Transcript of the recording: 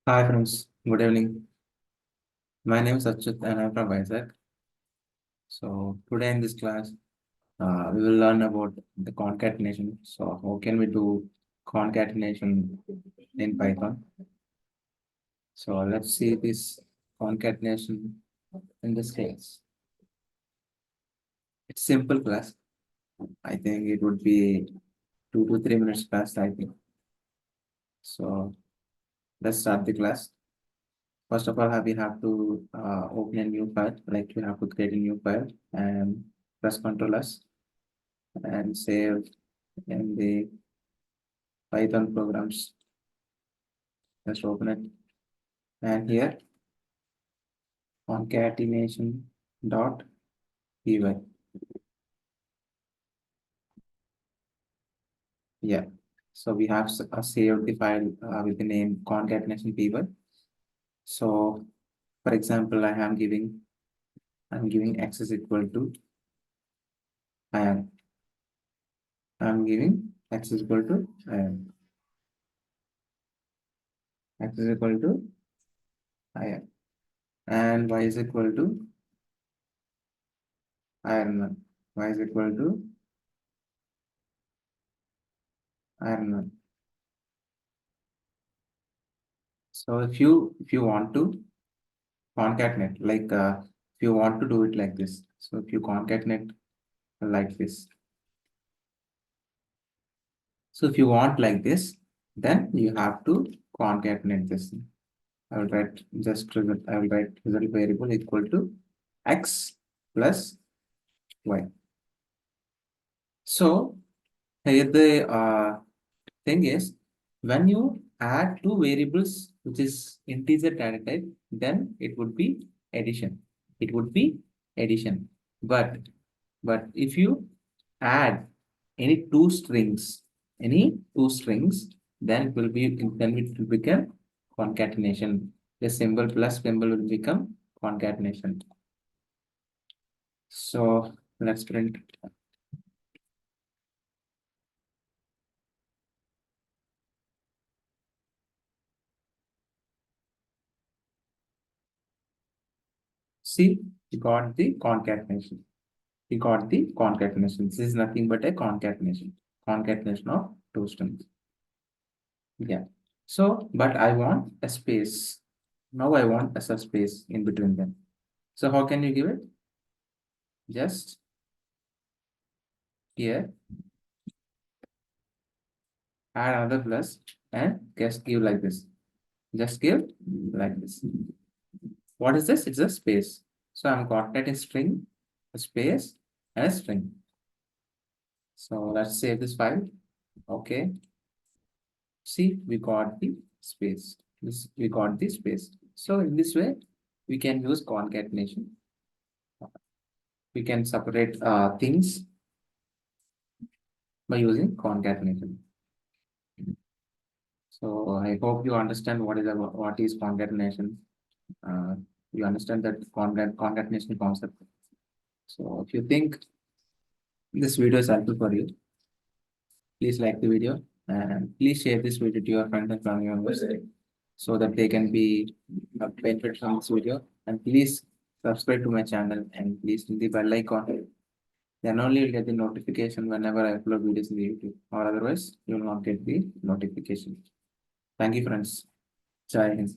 Hi friends, good evening. My name is Achyut and I'm from Isaac. So today in this class, we will learn about the concatenation. So how can we do concatenation in Python? So let's see this concatenation in this class. It's simple class. I think it would be 2 to 3 minutes class, I think. So let's start the class. First of all, we have to open a new file, like we have to create a new file and press Ctrl S and save in the Python programs. Just open it. And here, concatenation dot py. Yeah. So we have saved the file with the name concatenation py. So for example, I'm giving x is equal to I'm giving x is equal to x is equal to and y is equal to iron 1. Y is equal to iron 1. So if you want to concatenate, like if you want to do it like this, so if you concatenate like this, so if you want like this, then you have to concatenate this. I will write I will write result variable equal to x plus y. So here the thing is, when you add two variables which is integer data type, then it would be addition. It would be addition. But if you add any two strings, then it will become concatenation. The symbol plus symbol will become concatenation. So let's print. See, we got the concatenation. We got the concatenation. This is nothing but a concatenation. Concatenation of two strings. Yeah. So, but I want a space. Now I want a space in between them. So how can you give it? Just here, add another plus and just give like this. Just give like this. What is this? It's a space. So I'm concatenating string, a space, and a string. So let's save this file. Okay. See, we got the space. We got the space. So in this way, we can use concatenation. We can separate things by using concatenation. So I hope you understand what is concatenation. Uh, you understand that concatenation concept. So if you think this video is helpful for you, please like the video and please share this video to your friends and family members so that they can be benefit from this video. And please subscribe to my channel and please hit the bell icon. Then only you'll get the notification whenever I upload videos in the YouTube, or otherwise you will not get the notification. Thank you, friends. Jai Hind.